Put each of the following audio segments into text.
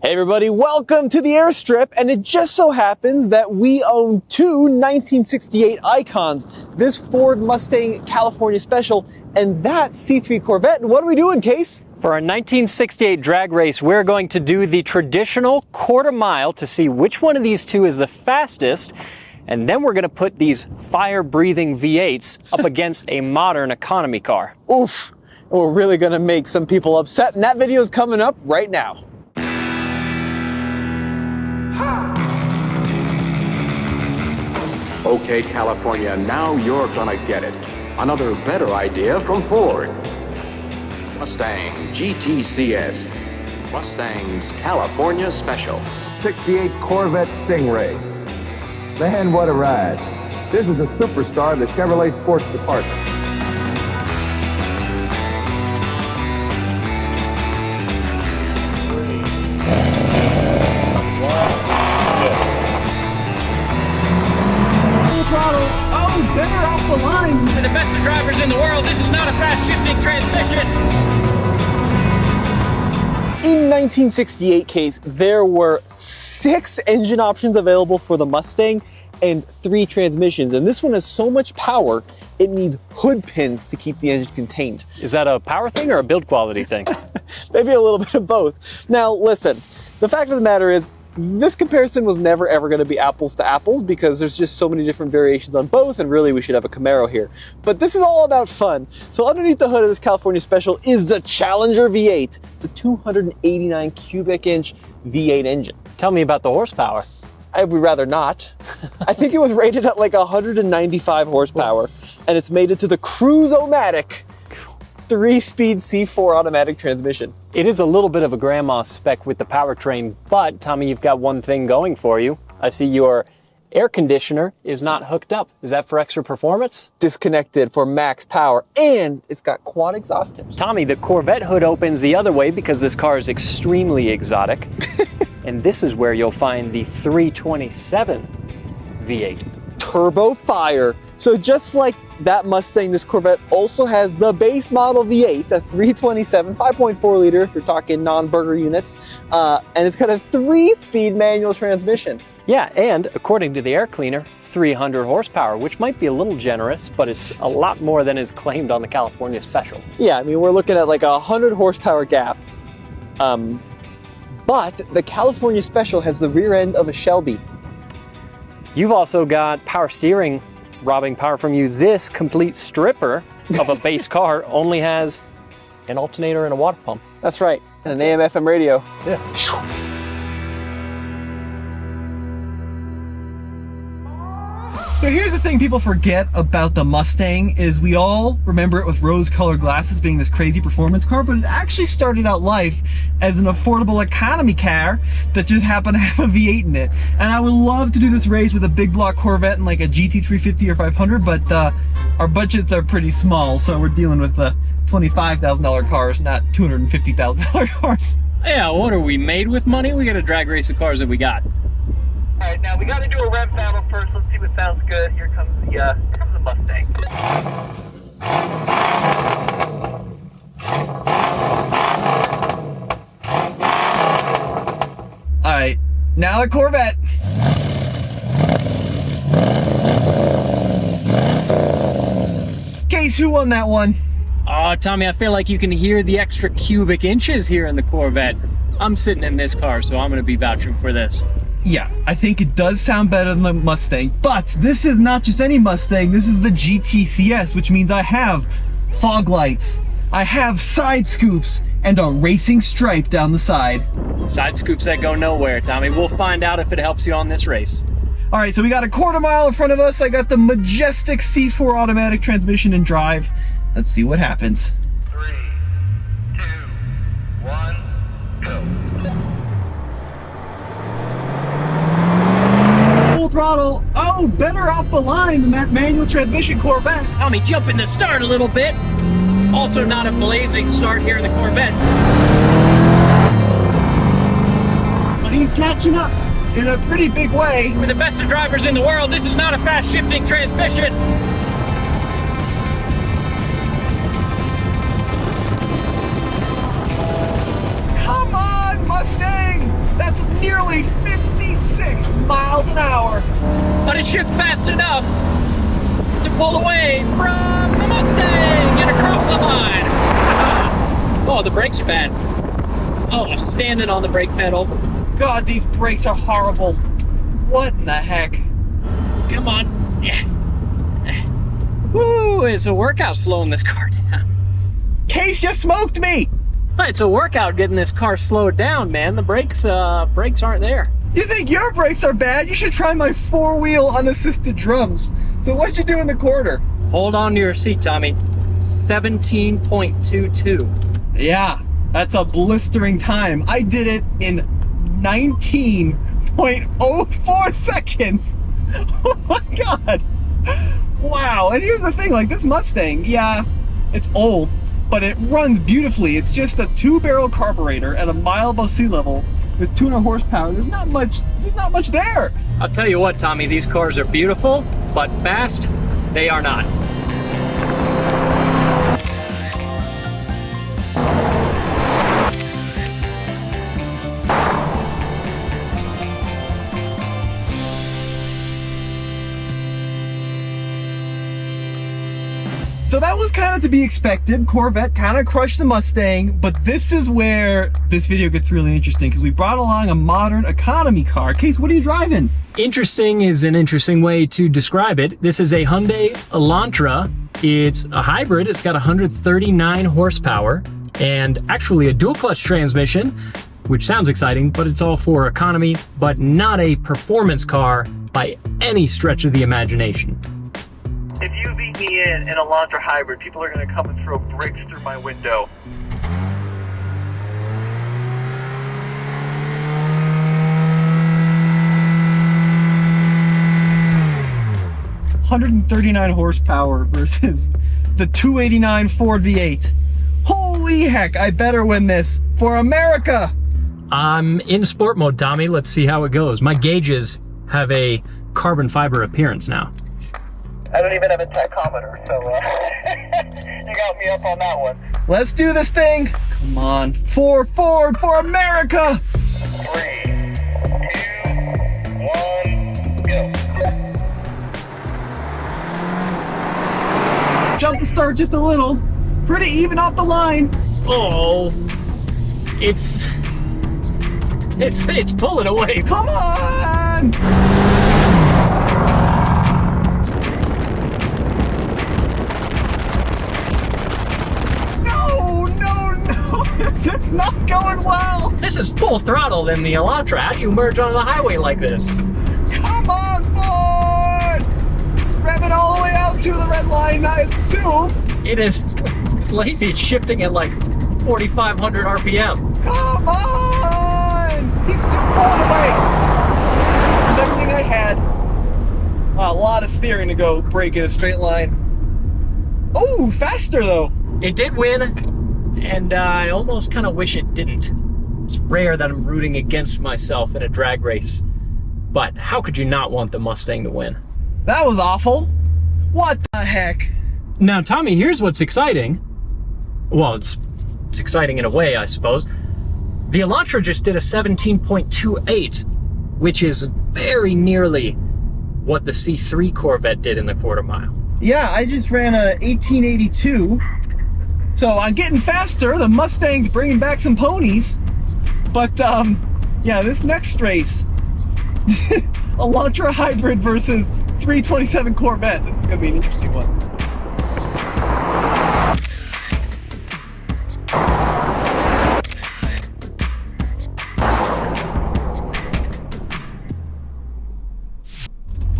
Hey everybody, welcome to the Airstrip, and it just so happens that we own two 1968 icons, this Ford Mustang California Special and that C3 Corvette. And what are we doing, Case? For our 1968 drag race, we're going to do the traditional quarter mile to see which one of these two is the fastest, and then we're going to put these fire-breathing V8s up against a modern economy car. Oof, we're really going to make some people upset, and that video is coming up right now. Okay, California, now you're gonna get it. Another better idea from Ford. Mustang GTCS. Mustang's California Special. 68 Corvette Stingray. Man, what a ride. This is a superstar of the Chevrolet Sports Department. Oh, better off the line. For the best of drivers in the world, this is not a fast shifting transmission. In 1968 Case, there were 6 engine options available for the Mustang and 3 transmissions. And this one has so much power, it needs hood pins to keep the engine contained. Is that a power thing or a build quality thing? Maybe a little bit of both. Now, listen, the fact of the matter is, this comparison was never ever going to be apples to apples because there's just so many different variations on both, and really we should have a Camaro here. But this is all about fun. So underneath the hood of this California Special is the Challenger V8. It's a 289 cubic inch V8 engine. Tell me about the horsepower. I would rather not. I think it was rated at like 195 horsepower, and it's made it to the Cruise-O-Matic 3-speed C4 automatic transmission. It is a little bit of a grandma spec with the powertrain, but Tommy, you've got one thing going for you. I see your air conditioner is not hooked up. Is that for extra performance? Disconnected for max power, and it's got quad exhaust tips. Tommy, the Corvette hood opens the other way because this car is extremely exotic. And this is where you'll find the 327 V8. Turbo fire. So just like that Mustang, this Corvette also has the base model V8, a 327, 5.4 liter, if you're talking non-burger units, and it's got a 3-speed manual transmission. Yeah, and according to the air cleaner, 300 horsepower, which might be a little generous, but it's a lot more than is claimed on the California Special. Yeah, I mean, we're looking at like a 100 horsepower gap. But the California Special has the rear end of a Shelby. You've also got power steering robbing power from you. This complete stripper of a base car only has an alternator and a water pump. That's right, and an AM/FM radio. Yeah. Now here's the thing people forget about the Mustang is we all remember it with rose-colored glasses being this crazy performance car, but it actually started out life as an affordable economy car that just happened to have a V8 in it. And I would love to do this race with a big block Corvette and like a GT350 or 500, but our budgets are pretty small, so we're dealing with $25,000 cars, not $250,000 cars. Yeah, what are we, made with money? We got to drag race the cars that we got. All right, now we got to do a rev battle first. Let's see what sounds good. Here comes the Mustang. All right, now the Corvette. Case, who won that one? Oh, Tommy, I feel like you can hear the extra cubic inches here in the Corvette. I'm sitting in this car, so I'm going to be vouching for this. Yeah, I think it does sound better than the Mustang, but this is not just any Mustang, this is the GTCS, which means I have fog lights, I have side scoops, and a racing stripe down the side. Side scoops that go nowhere, Tommy. We'll find out if it helps you on this race. All right, so we got a quarter mile in front of us. I got the majestic C4 automatic transmission in drive. Let's see what happens. 3, 2, 1, go. Full throttle. Oh, better off the line than that manual transmission Corvette. Tommy, jump in the start a little bit. Also not a blazing start here in the Corvette. But he's catching up in a pretty big way. For the best of drivers in the world, this is not a fast shifting transmission. but it shoots fast enough to pull away from the Mustang and across the line. Oh, the brakes are bad. Oh, standing on the brake pedal. God, these brakes are horrible. What in the heck? Come on. Woo, it's a workout slowing this car down. Case, you smoked me! It's a workout getting this car slowed down, man. The brakes aren't there. You think your brakes are bad? You should try my four-wheel unassisted drums. So what'd you do in the quarter? Hold on to your seat, Tommy. 17.22. Yeah, that's a blistering time. I did it in 19.04 seconds. Oh my God. Wow, and here's the thing, like this Mustang, yeah, it's old, but it runs beautifully. It's just a 2-barrel carburetor at a mile above sea level with 200 horsepower. There's not much there. I'll tell you what, Tommy, these cars are beautiful, but fast, they are not. So that was kind of to be expected. Corvette kind of crushed the Mustang, but this is where this video gets really interesting because we brought along a modern economy car. Case, what are you driving? Interesting is an interesting way to describe it. This is a Hyundai Elantra. It's a hybrid. It's got 139 horsepower and actually a dual clutch transmission, which sounds exciting, but it's all for economy, but not a performance car by any stretch of the imagination. If you beat me in an Elantra hybrid, people are going to come and throw bricks through my window. $139 horsepower versus the 289 Ford V8. Holy heck, I better win this for America. I'm in sport mode, Tommy. Let's see how it goes. My gauges have a carbon fiber appearance now. I don't even have a tachometer, so you got me up on that one. Let's do this thing. Come on, for Ford, for America. 3, 2, 1, go. Jump the start just a little. Pretty even off the line. Oh, it's pulling away. Come on. It's not going well. This is full throttle in the Elantra. How do you merge on the highway like this? Come on, Ford! It's revving all the way out to the red line, I assume. It's lazy. It's shifting at like 4,500 RPM. Come on! He's still pulling away. There's everything I had. A lot of steering to go brake in a straight line. Oh, faster though. It did win. And I almost kind of wish it didn't. It's rare that I'm rooting against myself in a drag race. But how could you not want the Mustang to win? That was awful. What the heck? Now, Tommy, here's what's exciting. Well, it's exciting in a way, I suppose. The Elantra just did a 17.28, which is very nearly what the C3 Corvette did in the quarter mile. Yeah, I just ran a 1882. So I'm getting faster. The Mustang's bringing back some ponies. But yeah, this next race, Elantra hybrid versus 327 Corvette. This is gonna be an interesting one.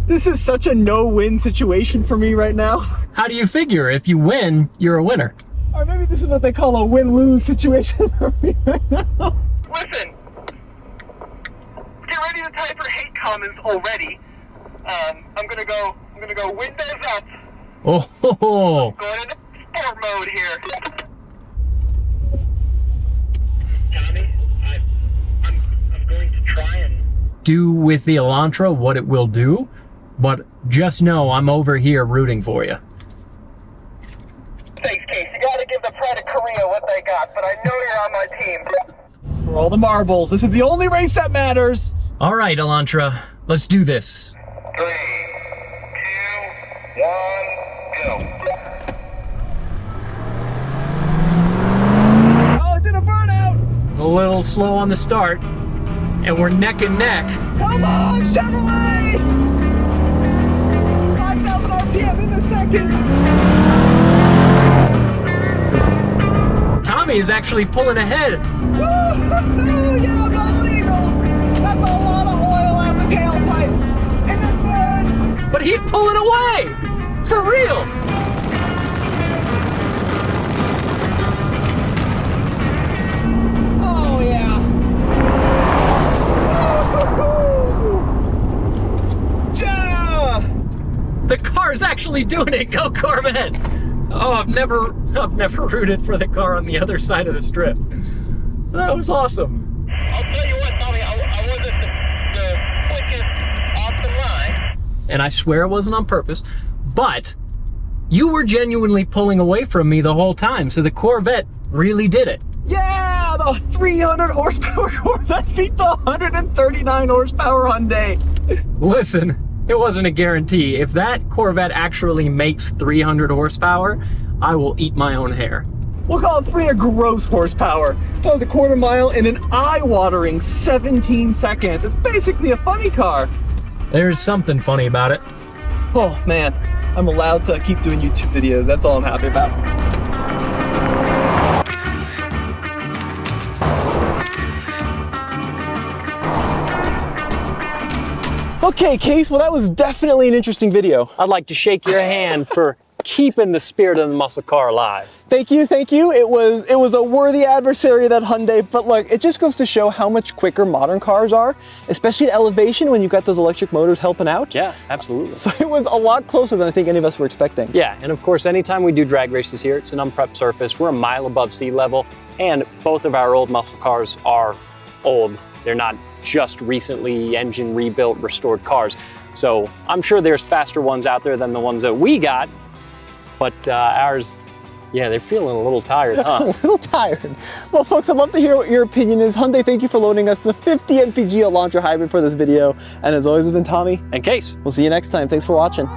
This is such a no-win situation for me right now. How do you figure? If you win, you're a winner. Or maybe this is what they call a win-lose situation for me right now. Listen, get ready to type your hate comments already. I'm gonna go windows up. Oh, ho, ho. Going into sport mode here. Tommy, I'm going to try and Do with the Elantra what it will do, but just know I'm over here rooting for you. Thanks, Case. You gotta give the pride of Korea what they got, but I know you're on my team. For all the marbles, this is the only race that matters. All right, Elantra, let's do this. 3, a little slow on the start, and we're neck and neck. Come on, Chevrolet! 5,000 RPM in a second. Tommy is actually pulling ahead. Woo-hoo-hoo! Yeah, bald eagles! That's a lot of oil out the tailpipe. In the third. But he's pulling away! For real! Oh, yeah. Woo-hoo-hoo! Yeah! The car is actually doing it. Go Corvette! Oh, I've never rooted for the car on the other side of the strip. That was awesome. I'll tell you what, Tommy, I wasn't the quickest off the line. And I swear it wasn't on purpose, but you were genuinely pulling away from me the whole time, so the Corvette really did it. Yeah! The 300 horsepower Corvette beat the 139 horsepower Hyundai. Listen, it wasn't a guarantee. If that Corvette actually makes 300 horsepower, I will eat my own hair. We'll call it 300 gross horsepower. That was a quarter mile in an eye-watering 17 seconds. It's basically a funny car. There's something funny about it. Oh man, I'm allowed to keep doing YouTube videos. That's all I'm happy about. Okay, Case, well that was definitely an interesting video. I'd like to shake your hand for keeping the spirit of the muscle car alive. Thank you, thank you. It was a worthy adversary, that Hyundai, but look, it just goes to show how much quicker modern cars are, especially at elevation when you've got those electric motors helping out. Yeah, absolutely. So it was a lot closer than I think any of us were expecting. Yeah, and of course, anytime we do drag races here, it's an unprepped surface. We're a mile above sea level, and both of our old muscle cars are old. They're not just recently engine rebuilt, restored cars. So I'm sure there's faster ones out there than the ones that we got, but ours, yeah, they're feeling a little tired, huh? A little tired. Well, folks, I'd love to hear what your opinion is. Hyundai, thank you for loaning us the 50 MPG Elantra Hybrid for this video. And as always, it's been Tommy. And Case. We'll see you next time. Thanks for watching.